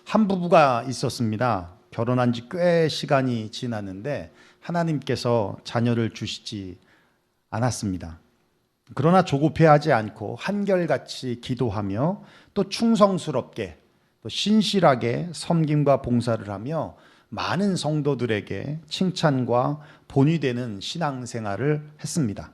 한 부부가 있었습니다. 결혼한 지 꽤 시간이 지났는데 하나님께서 자녀를 주시지 않았습니다. 그러나 조급해하지 않고 한결같이 기도하며 또 충성스럽게 또 신실하게 섬김과 봉사를 하며 많은 성도들에게 칭찬과 본이 되는 신앙생활을 했습니다.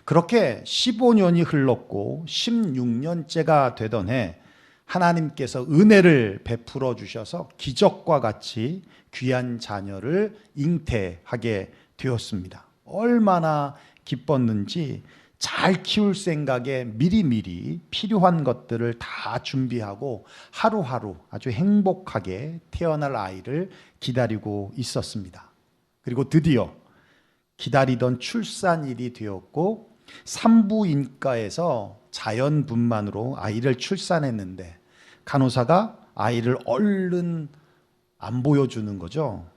그렇게 15년이 흘렀고 16년째가 되던 해 하나님께서 은혜를 베풀어 주셔서 기적과 같이 귀한 자녀를 잉태하게 되었습니다. 얼마나 기뻤는지 잘 키울 생각에 미리미리 필요한 것들을 다 준비하고 하루하루 아주 행복하게 태어날 아이를 기다리고 있었습니다. 그리고 드디어 기다리던 출산일이 되었고 산부인과에서 자연분만으로 아이를 출산했는데 간호사가 아이를 얼른 안 보여주는 거죠.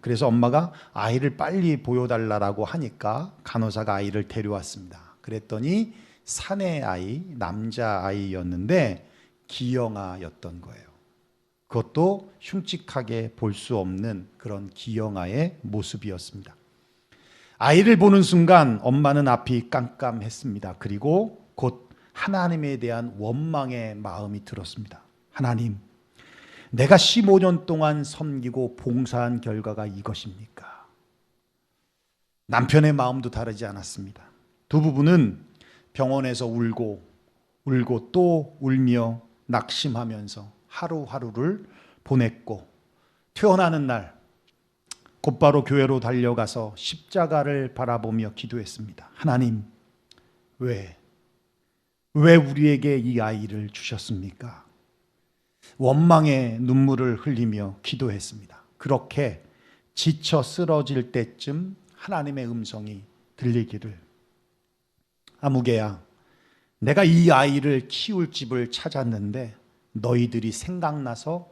그래서 엄마가 아이를 빨리 보여달라고 하니까 간호사가 아이를 데려왔습니다. 그랬더니 사내 아이, 남자아이였는데 기영아였던 거예요. 그것도 흉측하게 볼 수 없는 그런 기영아의 모습이었습니다. 아이를 보는 순간 엄마는 앞이 깜깜했습니다. 그리고 곧 하나님에 대한 원망의 마음이 들었습니다. 하나님, 내가 15년 동안 섬기고 봉사한 결과가 이것입니까? 남편의 마음도 다르지 않았습니다. 두 부부는 병원에서 울고 또 울며 낙심하면서 하루하루를 보냈고 퇴원하는 날 곧바로 교회로 달려가서 십자가를 바라보며 기도했습니다. 하나님, 왜 우리에게 이 아이를 주셨습니까? 원망의 눈물을 흘리며 기도했습니다. 그렇게 지쳐 쓰러질 때쯤 하나님의 음성이 들리기를, 아무개야, 내가 이 아이를 키울 집을 찾았는데 너희들이 생각나서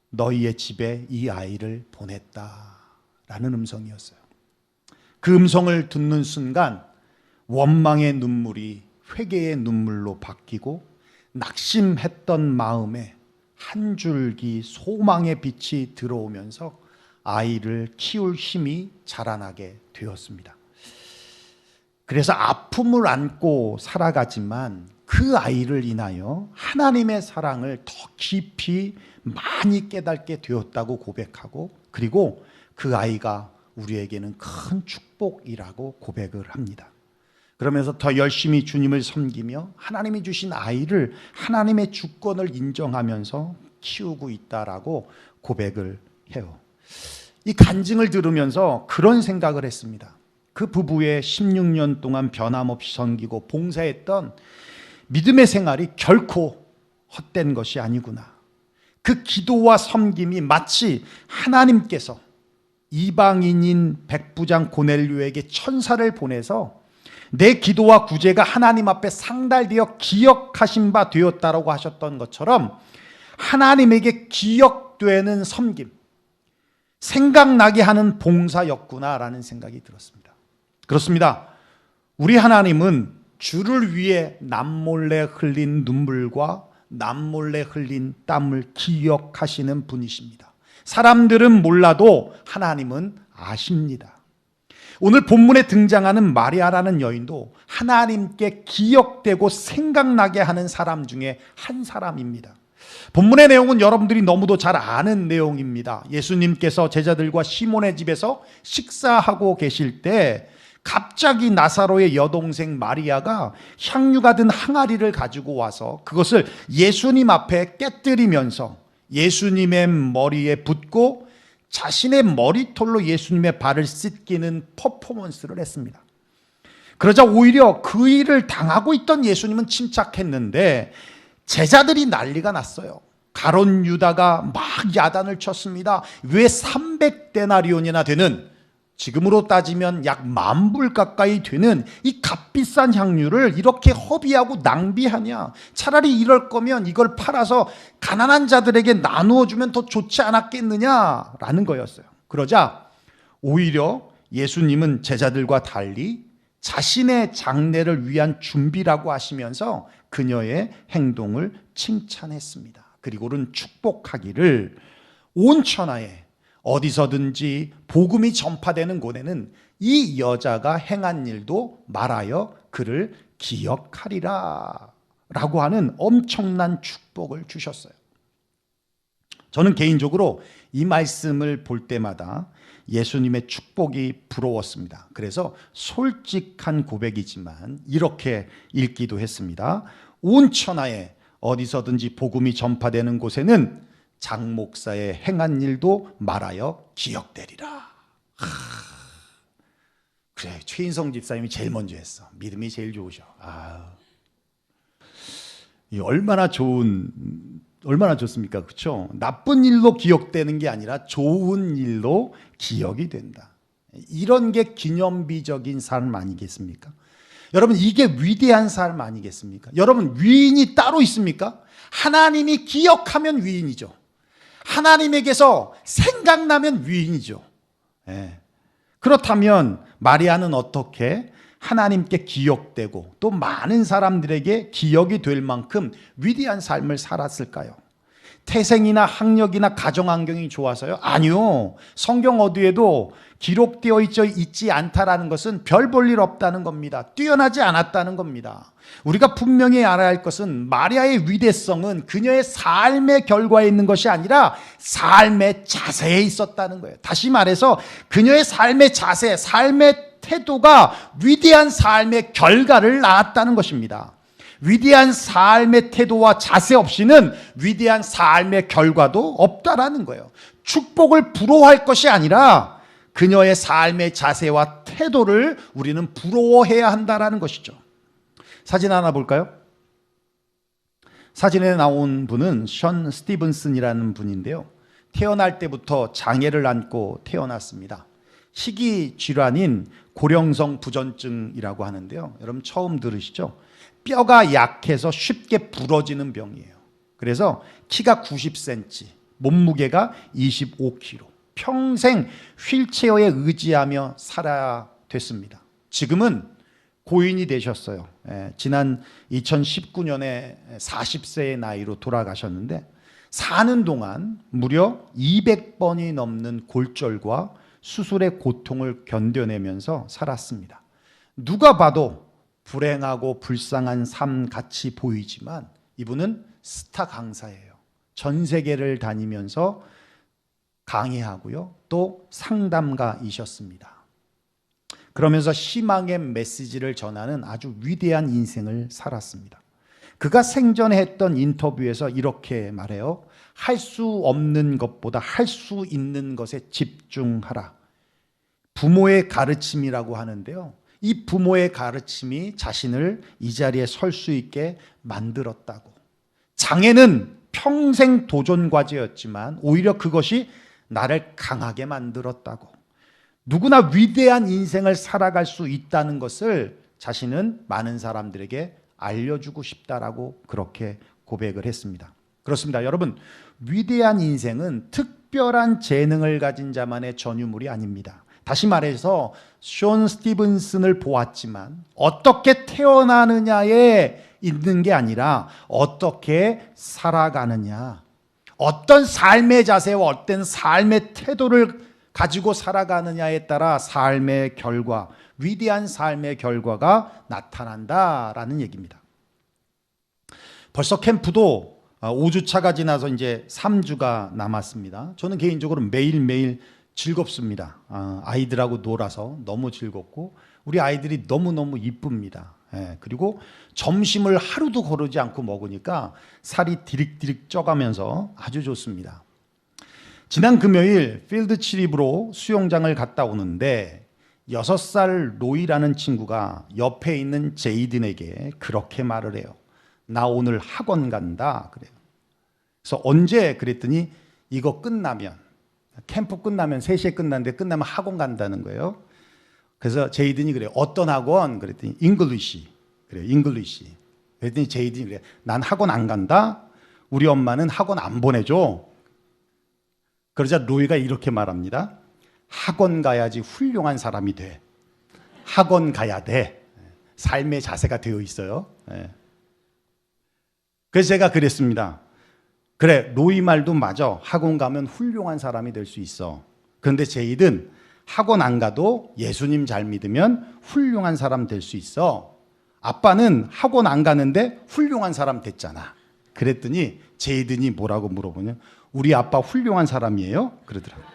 너희의 집에 이 아이를 보냈다 라는 음성이었어요. 그 음성을 듣는 순간 원망의 눈물이 회개의 눈물로 바뀌고 낙심했던 마음에 한 줄기 소망의 빛이 들어오면서 아이를 키울 힘이 자라나게 되었습니다. 그래서 아픔을 안고 살아가지만 그 아이를 인하여 하나님의 사랑을 더 깊이 많이 깨닫게 되었다고 고백하고, 그리고 그 아이가 우리에게는 큰 축복이라고 고백을 합니다. 그러면서 더 열심히 주님을 섬기며 하나님이 주신 아이를 하나님의 주권을 인정하면서 키우고 있다라고 고백을 해요. 이 간증을 들으면서 그런 생각을 했습니다. 그 부부의 16년 동안 변함없이 섬기고 봉사했던 믿음의 생활이 결코 헛된 것이 아니구나. 그 기도와 섬김이 마치 하나님께서 이방인인 백부장 고넬료에게 천사를 보내서 내 기도와 구제가 하나님 앞에 상달되어 기억하신 바 되었다라고 하셨던 것처럼 하나님에게 기억되는 섬김, 생각나게 하는 봉사였구나라는 생각이 들었습니다. 그렇습니다. 우리 하나님은 주를 위해 남몰래 흘린 눈물과 남몰래 흘린 땀을 기억하시는 분이십니다. 사람들은 몰라도 하나님은 아십니다. 오늘 본문에 등장하는 마리아라는 여인도 하나님께 기억되고 생각나게 하는 사람 중에 한 사람입니다. 본문의 내용은 여러분들이 너무도 잘 아는 내용입니다. 예수님께서 제자들과 시몬의 집에서 식사하고 계실 때 갑자기 나사로의 여동생 마리아가 향유가 든 항아리를 가지고 와서 그것을 예수님 앞에 깨뜨리면서 예수님의 머리에 붓고 자신의 머리털로 예수님의 발을 씻기는 퍼포먼스를 했습니다. 그러자 오히려 그 일을 당하고 있던 예수님은 침착했는데 제자들이 난리가 났어요. 가룟 유다가 막 야단을 쳤습니다. 왜 300데나리온이나 되는, 지금으로 따지면 약 10,000불 가까이 되는 이 값비싼 향유를 이렇게 허비하고 낭비하냐? 차라리 이럴 거면 이걸 팔아서 가난한 자들에게 나누어 주면 더 좋지 않았겠느냐라는 거였어요. 그러자 오히려 예수님은 제자들과 달리 자신의 장례를 위한 준비라고 하시면서 그녀의 행동을 칭찬했습니다. 그리고는 축복하기를 온 천하에 어디서든지 복음이 전파되는 곳에는 이 여자가 행한 일도 말하여 그를 기억하리라 라고 하는 엄청난 축복을 주셨어요. 저는 개인적으로 이 말씀을 볼 때마다 예수님의 축복이 부러웠습니다. 그래서 솔직한 고백이지만 이렇게 읽기도 했습니다. 온 천하에 어디서든지 복음이 전파되는 곳에는 장 목사의 행한 일도 말하여 기억되리라. 그래, 최인성 집사님이 제일 먼저 했어. 믿음이 제일 좋으셔. 얼마나 좋습니까? 그렇죠? 나쁜 일로 기억되는 게 아니라 좋은 일로 기억이 된다. 이런 게 기념비적인 삶 아니겠습니까? 여러분, 이게 위대한 삶 아니겠습니까? 여러분, 위인이 따로 있습니까? 하나님이 기억하면 위인이죠. 하나님에게서 생각나면 위인이죠. 그렇다면 마리아는 어떻게 하나님께 기억되고 또 많은 사람들에게 기억이 될 만큼 위대한 삶을 살았을까요? 태생이나 학력이나 가정환경이 좋아서요? 아니요. 성경 어디에도 기록되어 있지 않다라는 것은 별 볼 일 없다는 겁니다. 뛰어나지 않았다는 겁니다. 우리가 분명히 알아야 할 것은 마리아의 위대성은 그녀의 삶의 결과에 있는 것이 아니라 삶의 자세에 있었다는 거예요. 다시 말해서 그녀의 삶의 자세, 삶의 태도가 위대한 삶의 결과를 낳았다는 것입니다. 위대한 삶의 태도와 자세 없이는 위대한 삶의 결과도 없다라는 거예요. 축복을 부러워할 것이 아니라 그녀의 삶의 자세와 태도를 우리는 부러워해야 한다라는 것이죠. 사진 하나 볼까요? 사진에 나온 분은 션 스티븐슨이라는 분인데요. 태어날 때부터 장애를 안고 태어났습니다. 희귀 질환인 고령성 부전증이라고 하는데요. 여러분 처음 들으시죠? 뼈가 약해서 쉽게 부러지는 병이에요. 그래서 키가 90cm, 몸무게가 25kg. 평생 휠체어에 의지하며 살아야 됐습니다. 지금은 고인이 되셨어요. 지난 2019년에 40세의 나이로 돌아가셨는데 사는 동안 무려 200번이 넘는 골절과 수술의 고통을 견뎌내면서 살았습니다. 누가 봐도 불행하고 불쌍한 삶 같이 보이지만 이분은 스타 강사예요. 전 세계를 다니면서 강의하고요. 또 상담가이셨습니다. 그러면서 희망의 메시지를 전하는 아주 위대한 인생을 살았습니다. 그가 생전에 했던 인터뷰에서 이렇게 말해요. 할 수 없는 것보다 할 수 있는 것에 집중하라. 부모의 가르침이라고 하는데요. 이 부모의 가르침이 자신을 이 자리에 설 수 있게 만들었다고. 장애는 평생 도전 과제였지만 오히려 그것이 나를 강하게 만들었다고. 누구나 위대한 인생을 살아갈 수 있다는 것을 자신은 많은 사람들에게 알려주고 싶다라고 그렇게 고백을 했습니다. 그렇습니다. 여러분, 위대한 인생은 특별한 재능을 가진 자만의 전유물이 아닙니다. 다시 말해서 션 스티븐슨을 보았지만 어떻게 태어나느냐에 있는 게 아니라 어떻게 살아가느냐, 어떤 삶의 자세와 어떤 삶의 태도를 가지고 살아가느냐에 따라 삶의 결과, 위대한 삶의 결과가 나타난다라는 얘기입니다. 벌써 캠프도 5주차가 지나서 이제 3주가 남았습니다. 저는 개인적으로 매일매일 즐겁습니다. 아이들하고 놀아서 너무 즐겁고 우리 아이들이 너무너무 이쁩니다. 그리고 점심을 하루도 거르지 않고 먹으니까 살이 디릭디릭 쪄가면서 아주 좋습니다. 지난 금요일 필드 트립으로 수영장을 갔다 오는데 6살 로이라는 친구가 옆에 있는 제이든에게 그렇게 말을 해요. 나 오늘 학원 간다 그래요. 그래서 언제 그랬더니 이거 끝나면, 캠프 끝나면 3시에 끝났는데 끝나면 학원 간다는 거예요. 그래서 제이든이 그래요. 어떤 학원? 그랬더니 잉글리시. 그래요. 잉글리시. 그랬더니 제이든이 그래요. 난 학원 안 간다. 우리 엄마는 학원 안 보내줘. 그러자 로이가 이렇게 말합니다. 학원 가야지 훌륭한 사람이 돼. 학원 가야 돼. 삶의 자세가 되어 있어요. 그래서 제가 그랬습니다. 그래, 로이 말도 맞아. 학원 가면 훌륭한 사람이 될 수 있어. 그런데 제이든 학원 안 가도 예수님 잘 믿으면 훌륭한 사람 될 수 있어. 아빠는 학원 안 가는데 훌륭한 사람 됐잖아. 그랬더니 제이든이 뭐라고 물어보냐, 우리 아빠 훌륭한 사람이에요? 그러더라고요.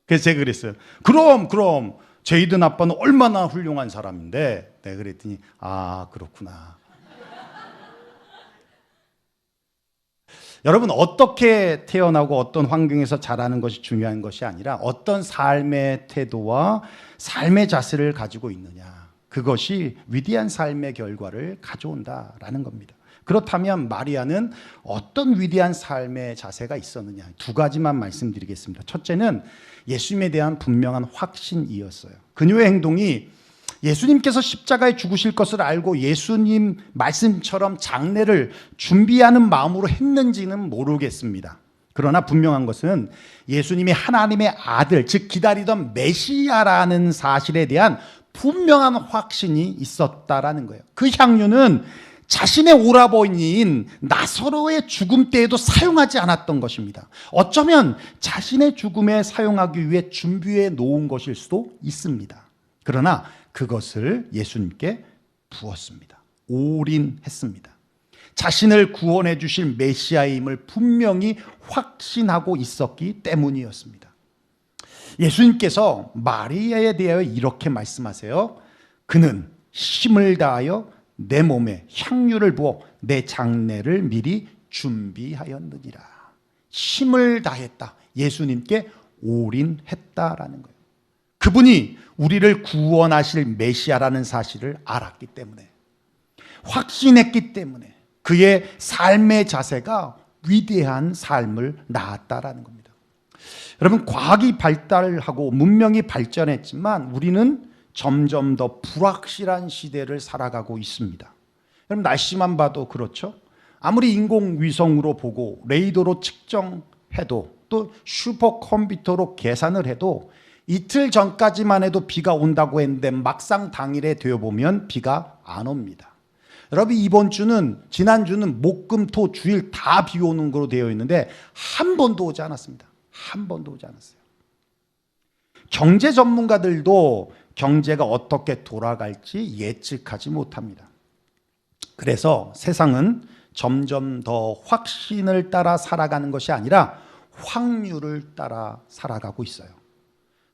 그래서 제가 그랬어요. 그럼 제이든 아빠는 얼마나 훌륭한 사람인데. 내가 그랬더니 아, 그렇구나. 여러분, 어떻게 태어나고 어떤 환경에서 자라는 것이 중요한 것이 아니라 어떤 삶의 태도와 삶의 자세를 가지고 있느냐, 그것이 위대한 삶의 결과를 가져온다라는 겁니다. 그렇다면 마리아는 어떤 위대한 삶의 자세가 있었느냐, 두 가지만 말씀드리겠습니다. 첫째는 예수님에 대한 분명한 확신이었어요. 그녀의 행동이 예수님께서 십자가에 죽으실 것을 알고 예수님 말씀처럼 장례를 준비하는 마음으로 했는지는 모르겠습니다. 그러나 분명한 것은 예수님이 하나님의 아들, 즉 기다리던 메시아라는 사실에 대한 분명한 확신이 있었다라는 거예요. 그 향유는 자신의 오라버니인 나사로의 죽음 때에도 사용하지 않았던 것입니다. 어쩌면 자신의 죽음에 사용하기 위해 준비해 놓은 것일 수도 있습니다. 그러나 그것을 예수님께 부었습니다. 올인했습니다. 자신을 구원해 주실 메시아임을 분명히 확신하고 있었기 때문이었습니다. 예수님께서 마리아에 대하여 이렇게 말씀하세요. 그는 힘을 다하여 내 몸에 향유를 부어 내 장례를 미리 준비하였느니라. 힘을 다했다. 예수님께 올인했다라는 거예요. 그분이 우리를 구원하실 메시아라는 사실을 알았기 때문에, 확신했기 때문에 그의 삶의 자세가 위대한 삶을 낳았다라는 겁니다. 여러분, 과학이 발달하고 문명이 발전했지만 우리는 점점 더 불확실한 시대를 살아가고 있습니다. 여러분, 날씨만 봐도 그렇죠. 아무리 인공위성으로 보고 레이더로 측정해도 또 슈퍼컴퓨터로 계산을 해도 이틀 전까지만 해도 비가 온다고 했는데 막상 당일에 되어보면 비가 안 옵니다. 여러분, 이번 주는, 지난주는 목, 금, 토 주일 다 비 오는 거로 되어 있는데 한 번도 오지 않았습니다. 한 번도 오지 않았어요. 경제 전문가들도 경제가 어떻게 돌아갈지 예측하지 못합니다. 그래서 세상은 점점 더 확신을 따라 살아가는 것이 아니라 확률을 따라 살아가고 있어요.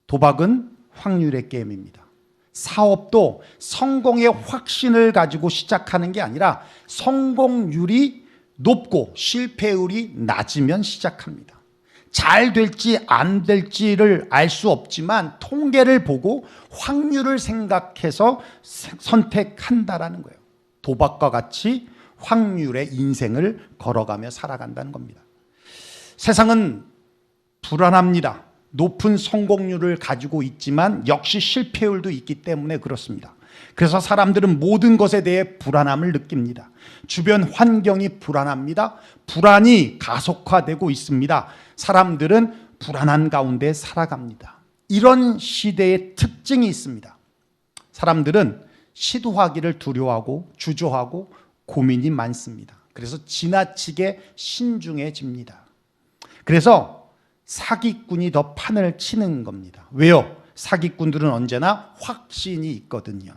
도박은 확률의 게임입니다. 사업도 성공의 확신을 가지고 시작하는 게 아니라 성공률이 높고 실패율이 낮으면 시작합니다. 잘 될지 안 될지를 알 수 없지만 통계를 보고 확률을 생각해서 선택한다라는 거예요. 도박과 같이 확률의 인생을 걸어가며 살아간다는 겁니다. 세상은 불안합니다. 높은 성공률을 가지고 있지만 역시 실패율도 있기 때문에 그렇습니다. 그래서 사람들은 모든 것에 대해 불안함을 느낍니다. 주변 환경이 불안합니다. 불안이 가속화되고 있습니다. 사람들은 불안한 가운데 살아갑니다. 이런 시대의 특징이 있습니다. 사람들은 시도하기를 두려워하고 주저하고 고민이 많습니다. 그래서 지나치게 신중해집니다. 그래서 사기꾼이 더 판을 치는 겁니다. 왜요? 사기꾼들은 언제나 확신이 있거든요.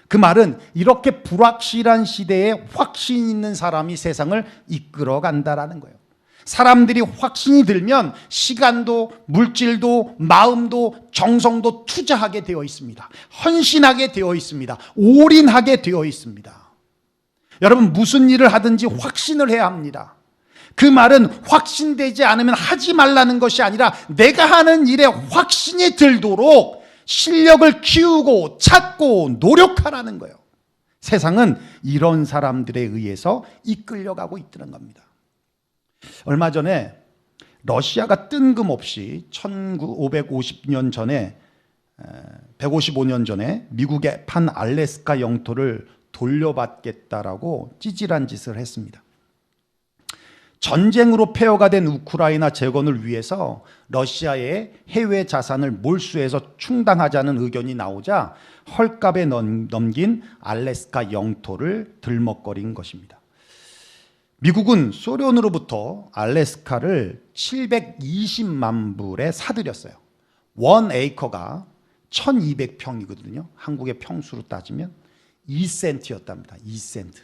그 말은 이렇게 불확실한 시대에 확신 있는 사람이 세상을 이끌어 간다라는 거예요. 사람들이 확신이 들면 시간도 물질도 마음도 정성도 투자하게 되어 있습니다. 헌신하게 되어 있습니다. 올인하게 되어 있습니다. 여러분, 무슨 일을 하든지 확신을 해야 합니다. 그 말은 확신되지 않으면 하지 말라는 것이 아니라 내가 하는 일에 확신이 들도록 실력을 키우고 찾고 노력하라는 거예요. 세상은 이런 사람들에 의해서 이끌려가고 있다는 겁니다. 얼마 전에 러시아가 뜬금없이 1550년 전에 155년 전에 미국의 판알래스카 영토를 돌려받겠다라고 찌질한 짓을 했습니다. 전쟁으로 폐허가 된 우크라이나 재건을 위해서 러시아의 해외 자산을 몰수해서 충당하자는 의견이 나오자 헐값에 넘긴 알래스카 영토를 들먹거린 것입니다. 미국은 소련으로부터 알래스카를 720만 불에 사들였어요. 원 에이커가 1200평이거든요. 한국의 평수로 따지면 2센트였답니다. 2센트.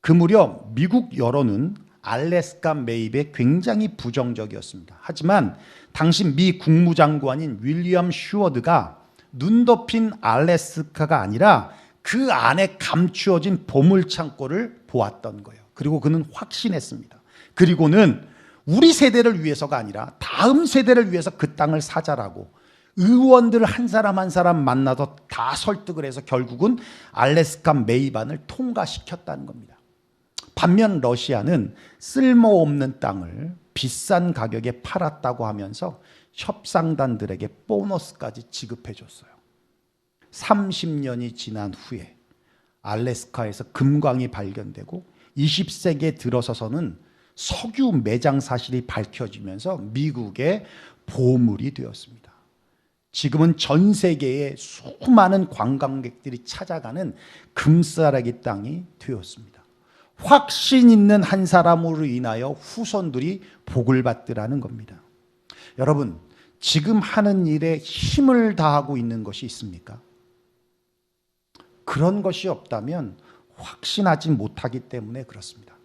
그 무렵 미국 여론은 알래스카 매입에 굉장히 부정적이었습니다. 하지만 당시 미 국무장관인 윌리엄 슈워드가 눈 덮인 알래스카가 아니라 그 안에 감추어진 보물창고를 보았던 거예요. 그리고 그는 확신했습니다. 그리고는 우리 세대를 위해서가 아니라 다음 세대를 위해서 그 땅을 사자라고 의원들 한 사람 한 사람 만나서 다 설득을 해서 결국은 알래스카 매입안을 통과시켰다는 겁니다. 반면 러시아는 쓸모없는 땅을 비싼 가격에 팔았다고 하면서 협상단들에게 보너스까지 지급해 줬어요. 30년이 지난 후에 알래스카에서 금광이 발견되고 20세기에 들어서서는 석유 매장 사실이 밝혀지면서 미국의 보물이 되었습니다. 지금은 전 세계에 수많은 관광객들이 찾아가는 금싸라기 땅이 되었습니다. 확신 있는 한 사람으로 인하여 후손들이 복을 받더라는 겁니다. 여러분, 지금 하는 일에 힘을 다하고 있는 것이 있습니까? 그런 것이 없다면 확신하지 못하기 때문에 그렇습니다.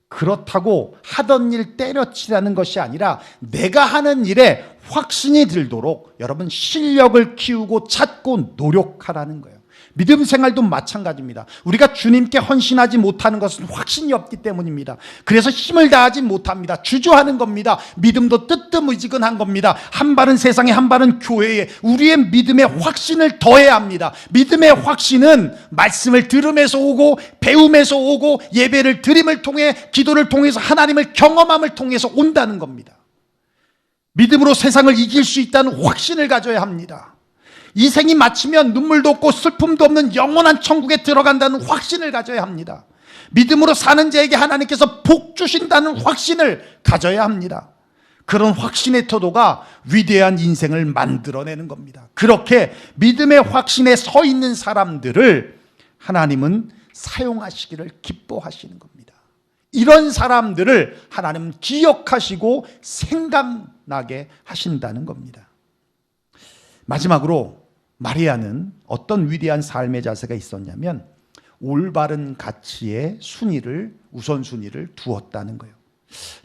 그렇다고 하던 일 때려치라는 것이 아니라 내가 하는 일에 확신이 들도록 여러분 실력을 키우고 찾고 노력하라는 거예요. 믿음 생활도 마찬가지입니다. 우리가 주님께 헌신하지 못하는 것은 확신이 없기 때문입니다. 그래서 힘을 다하지 못합니다. 주저하는 겁니다. 믿음도 뜨뜻미지근한 겁니다. 한 발은 세상에 한 발은 교회에 우리의 믿음의 확신을 더해야 합니다. 믿음의 확신은 말씀을 들음에서 오고 배움에서 오고 예배를 드림을 통해 기도를 통해서 하나님을 경험함을 통해서 온다는 겁니다. 믿음으로 세상을 이길 수 있다는 확신을 가져야 합니다. 이 생이 마치면 눈물도 없고 슬픔도 없는 영원한 천국에 들어간다는 확신을 가져야 합니다. 믿음으로 사는 자에게 하나님께서 복 주신다는 확신을 가져야 합니다. 그런 확신의 태도가 위대한 인생을 만들어내는 겁니다. 그렇게 믿음의 확신에 서 있는 사람들을 하나님은 사용하시기를 기뻐하시는 겁니다. 이런 사람들을 하나님은 기억하시고 생각나게 하신다는 겁니다. 마지막으로 마리아는 어떤 위대한 삶의 자세가 있었냐면 올바른 가치의 순위를 우선순위를 두었다는 거예요.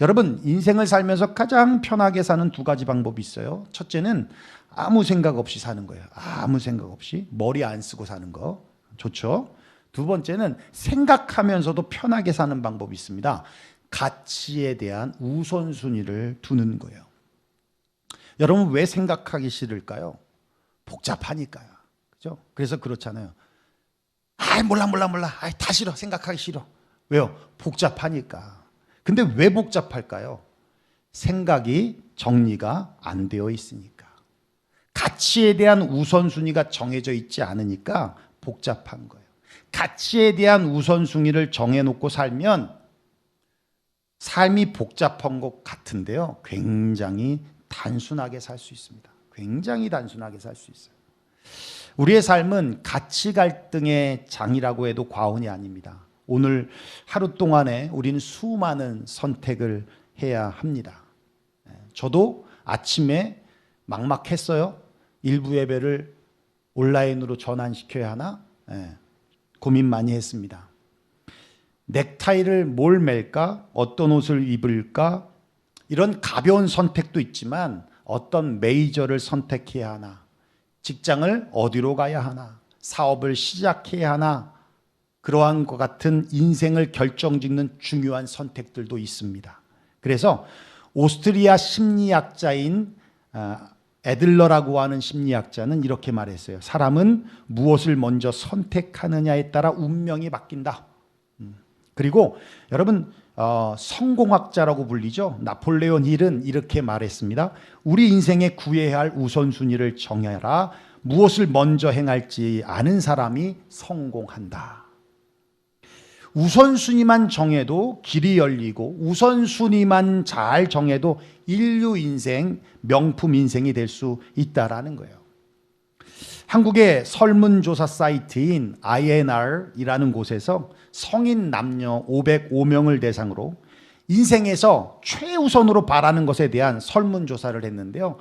여러분, 인생을 살면서 가장 편하게 사는 두 가지 방법이 있어요. 첫째는 아무 생각 없이 사는 거예요. 아무 생각 없이 머리 안 쓰고 사는 거 좋죠. 두 번째는 생각하면서도 편하게 사는 방법이 있습니다. 가치에 대한 우선순위를 두는 거예요. 여러분, 왜 생각하기 싫을까요? 복잡하니까요. 그죠? 그래서 그렇잖아요. 몰라. 다 싫어. 생각하기 싫어. 왜요? 복잡하니까. 근데 왜 복잡할까요? 생각이 정리가 안 되어 있으니까. 가치에 대한 우선순위가 정해져 있지 않으니까 복잡한 거예요. 가치에 대한 우선순위를 정해놓고 살면 삶이 복잡한 것 같은데요. 굉장히 단순하게 살 수 있습니다. 굉장히 단순하게 살 수 있어요. 우리의 삶은 가치 갈등의 장이라고 해도 과언이 아닙니다. 오늘 하루 동안에 우리는 수많은 선택을 해야 합니다. 저도 아침에 막막했어요. 일부 예배를 온라인으로 전환시켜야 하나? 고민 많이 했습니다. 넥타이를 뭘 맬까? 어떤 옷을 입을까? 이런 가벼운 선택도 있지만 어떤 메이저를 선택해야 하나? 직장을 어디로 가야 하나? 사업을 시작해야 하나? 그러한 것 같은 인생을 결정짓는 중요한 선택들도 있습니다. 그래서 오스트리아 심리학자인 애들러라고 하는 심리학자는 이렇게 말했어요. 사람은 무엇을 먼저 선택하느냐에 따라 운명이 바뀐다. 그리고 여러분 성공학자라고 불리죠. 나폴레온 힐은 이렇게 말했습니다. 우리 인생에 구해야 할 우선순위를 정해라. 무엇을 먼저 행할지 아는 사람이 성공한다. 우선순위만 정해도 길이 열리고 우선순위만 잘 정해도 인류 인생, 명품 인생이 될 수 있다라는 거예요. 한국의 설문조사 사이트인 INR이라는 곳에서 성인 남녀 505명을 대상으로 인생에서 최우선으로 바라는 것에 대한 설문조사를 했는데요.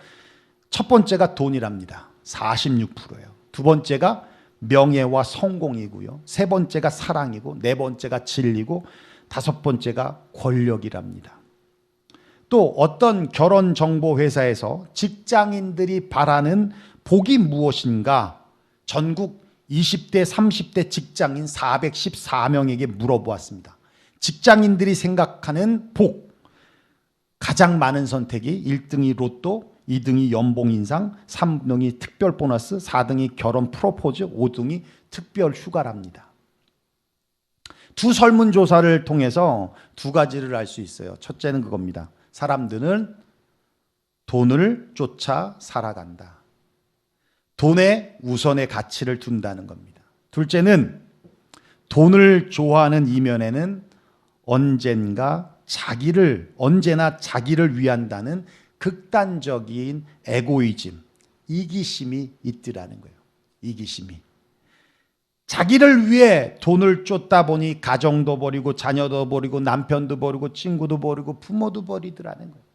첫 번째가 돈이랍니다. 46%예요. 두 번째가 명예와 성공이고요. 세 번째가 사랑이고, 네 번째가 진리고, 다섯 번째가 권력이랍니다. 또 어떤 결혼정보회사에서 직장인들이 바라는 복이 무엇인가 전국 20대, 30대 직장인 414명에게 물어보았습니다. 직장인들이 생각하는 복, 가장 많은 선택이 1등이 로또, 2등이 연봉 인상, 3등이 특별 보너스, 4등이 결혼 프로포즈, 5등이 특별 휴가랍니다. 두 설문조사를 통해서 두 가지를 알 수 있어요. 첫째는 그겁니다. 사람들은 돈을 쫓아 살아간다. 돈에 우선의 가치를 둔다는 겁니다. 둘째는 돈을 좋아하는 이면에는 언제나 자기를 위한다는 극단적인 에고이즘, 이기심이 있더라는 거예요. 이기심이. 자기를 위해 돈을 쫓다 보니 가정도 버리고 자녀도 버리고 남편도 버리고 친구도 버리고 부모도 버리더라는 거예요.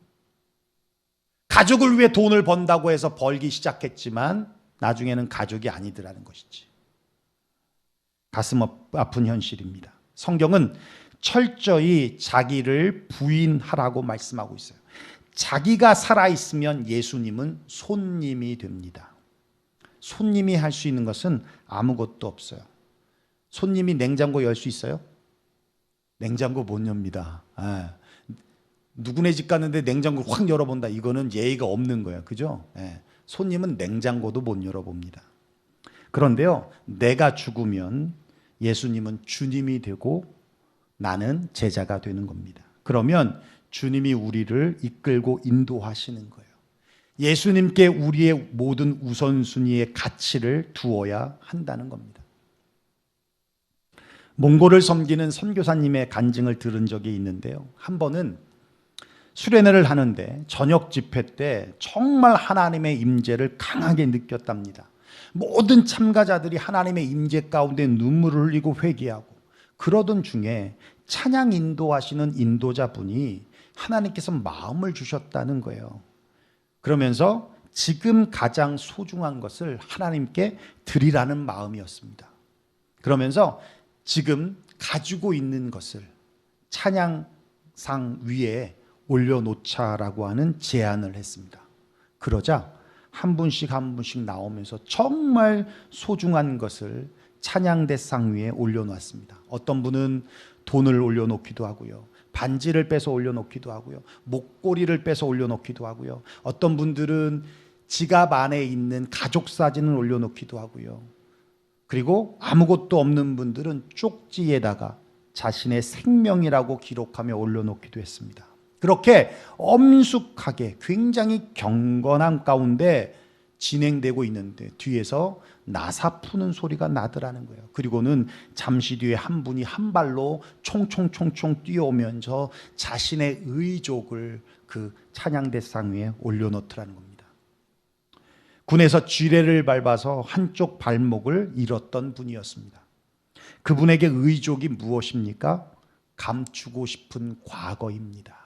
가족을 위해 돈을 번다고 해서 벌기 시작했지만 나중에는 가족이 아니더라는 것이지. 가슴 아픈 현실입니다. 성경은 철저히 자기를 부인하라고 말씀하고 있어요. 자기가 살아있으면 예수님은 손님이 됩니다. 손님이 할 수 있는 것은 아무것도 없어요. 손님이 냉장고 열 수 있어요? 냉장고 못 엽니다. 누구네 집 갔는데 냉장고를 확 열어본다. 이거는 예의가 없는 거예요. 그죠? 손님은 냉장고도 못 열어봅니다. 그런데요, 내가 죽으면 예수님은 주님이 되고 나는 제자가 되는 겁니다. 그러면 주님이 우리를 이끌고 인도하시는 거예요. 예수님께 우리의 모든 우선순위의 가치를 두어야 한다는 겁니다. 몽골을 섬기는 선교사님의 간증을 들은 적이 있는데요. 한 번은 수련회를 하는데 저녁 집회 때 정말 하나님의 임재를 강하게 느꼈답니다. 모든 참가자들이 하나님의 임재 가운데 눈물을 흘리고 회개하고 그러던 중에 찬양 인도하시는 인도자분이 하나님께서 마음을 주셨다는 거예요. 그러면서 지금 가장 소중한 것을 하나님께 드리라는 마음이었습니다. 그러면서 지금 가지고 있는 것을 찬양상 위에 올려놓자라고 하는 제안을 했습니다. 그러자 한 분씩 한 분씩 나오면서 정말 소중한 것을 찬양대상 위에 올려놓았습니다. 어떤 분은 돈을 올려놓기도 하고요. 반지를 빼서 올려놓기도 하고요. 목걸이를 빼서 올려놓기도 하고요. 어떤 분들은 지갑 안에 있는 가족 사진을 올려놓기도 하고요. 그리고 아무것도 없는 분들은 쪽지에다가 자신의 생명이라고 기록하며 올려놓기도 했습니다. 그렇게 엄숙하게 굉장히 경건한 가운데 진행되고 있는데 뒤에서 나사 푸는 소리가 나더라는 거예요. 그리고는 잠시 뒤에 한 분이 한 발로 총총총총 뛰어오면서 자신의 의족을 그 찬양대상 위에 올려놓더라는 겁니다. 군에서 쥐레를 밟아서 한쪽 발목을 잃었던 분이었습니다. 그분에게 의족이 무엇입니까? 감추고 싶은 과거입니다.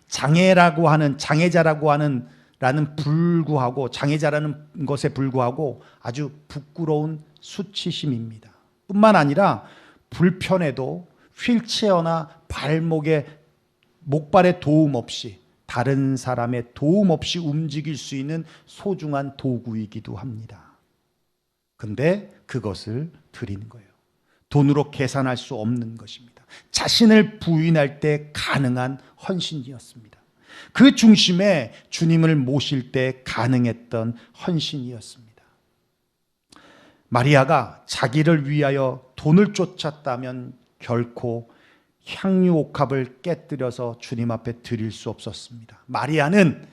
장애자라고 하는 불구하고 장애자라는 것에 불구하고 아주 부끄러운 수치심입니다. 뿐만 아니라 불편해도 휠체어나 목발에 도움 없이 다른 사람의 도움 없이 움직일 수 있는 소중한 도구이기도 합니다. 근데 그것을 드리는 거예요. 돈으로 계산할 수 없는 것입니다. 자신을 부인할 때 가능한 헌신이었습니다. 그 중심에 주님을 모실 때 가능했던 헌신이었습니다. 마리아가 자기를 위하여 돈을 쫓았다면 결코 향유 옥합을 깨뜨려서 주님 앞에 드릴 수 없었습니다. 마리아는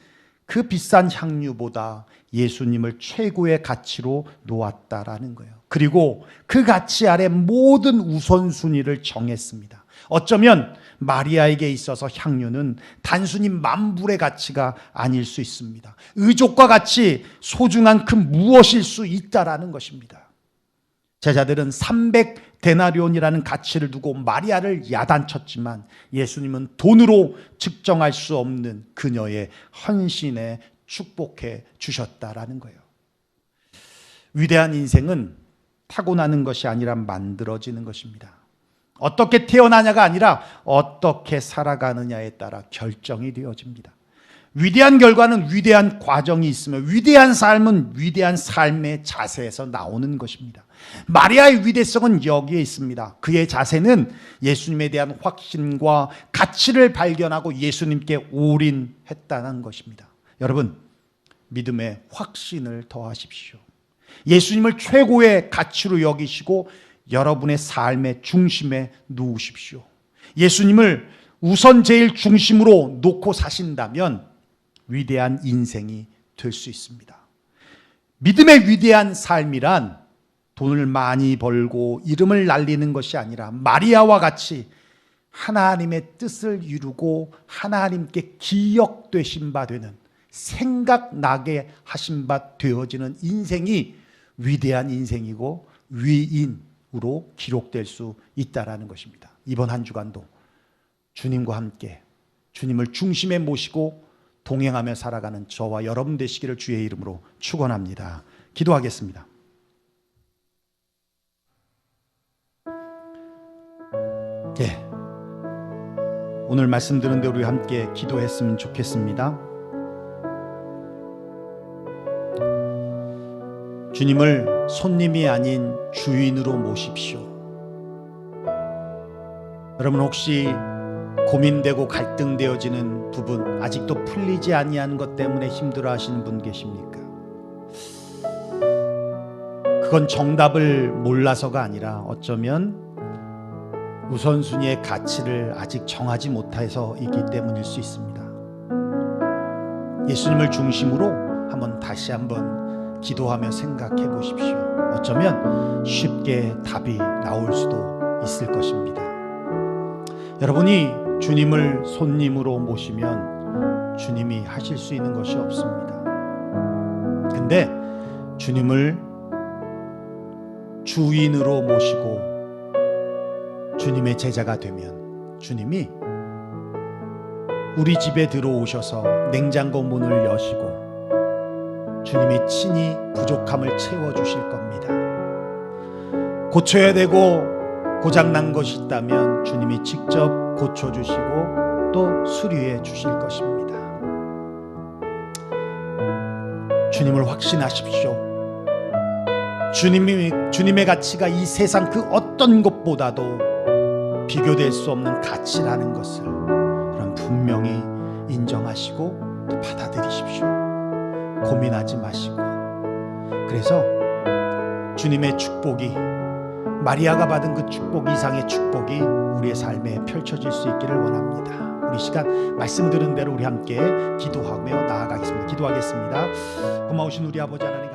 그 비싼 향유보다 예수님을 최고의 가치로 놓았다라는 거예요. 그리고 그 가치 아래 모든 우선순위를 정했습니다. 어쩌면 마리아에게 있어서 향유는 단순히 만불의 가치가 아닐 수 있습니다. 의족과 같이 소중한 그 무엇일 수 있다라는 것입니다. 제자들은 300데나리온이라는 가치를 두고 마리아를 야단쳤지만 예수님은 돈으로 측정할 수 없는 그녀의 헌신에 축복해 주셨다라는 거예요. 위대한 인생은 타고나는 것이 아니라 만들어지는 것입니다. 어떻게 태어나냐가 아니라 어떻게 살아가느냐에 따라 결정이 되어집니다. 위대한 결과는 위대한 과정이 있으며 위대한 삶은 위대한 삶의 자세에서 나오는 것입니다. 마리아의 위대성은 여기에 있습니다. 그의 자세는 예수님에 대한 확신과 가치를 발견하고 예수님께 올인했다는 것입니다. 여러분, 믿음에 확신을 더하십시오. 예수님을 최고의 가치로 여기시고 여러분의 삶의 중심에 놓으십시오. 예수님을 우선 제일 중심으로 놓고 사신다면 위대한 인생이 될 수 있습니다. 믿음의 위대한 삶이란 돈을 많이 벌고 이름을 날리는 것이 아니라 마리아와 같이 하나님의 뜻을 이루고 하나님께 기억되신 바 되는, 생각나게 하신 바 되어지는 인생이 위대한 인생이고 위인으로 기록될 수 있다라는 것입니다. 이번 한 주간도 주님과 함께 주님을 중심에 모시고 동행하며 살아가는 저와 여러분 되시기를 주의 이름으로 축원합니다. 기도하겠습니다. 오늘 말씀 들은 대로 우리 함께 기도했으면 좋겠습니다. 주님을 손님이 아닌 주인으로 모십시오. 여러분, 혹시 고민되고 갈등되어지는 부분, 아직도 풀리지 아니한 것 때문에 힘들어하시는 분 계십니까? 그건 정답을 몰라서가 아니라 어쩌면 우선순위의 가치를 아직 정하지 못해서이기 때문일 수 있습니다. 예수님을 중심으로 다시 한번 기도하며 생각해 보십시오. 어쩌면 쉽게 답이 나올 수도 있을 것입니다. 여러분이 주님을 손님으로 모시면 주님이 하실 수 있는 것이 없습니다. 근데 주님을 주인으로 모시고 주님의 제자가 되면 주님이 우리 집에 들어오셔서 냉장고 문을 여시고 주님이 친히 부족함을 채워주실 겁니다. 고쳐야 되고 고장난 것이 있다면 주님이 직접 고쳐주시고 또 수리해 주실 것입니다. 주님을 확신하십시오. 주님의 가치가 이 세상 그 어떤 것보다도 비교될 수 없는 가치라는 것을 그럼 분명히 인정하시고 또 받아들이십시오. 고민하지 마시고. 그래서 주님의 축복이, 마리아가 받은 그 축복 이상의 축복이 우리의 삶에 펼쳐질 수 있기를 원합니다. 우리 시간 말씀 들은 대로 우리 함께 기도하며 나아가겠습니다. 기도하겠습니다. 고마우신 우리 아버지 하나님,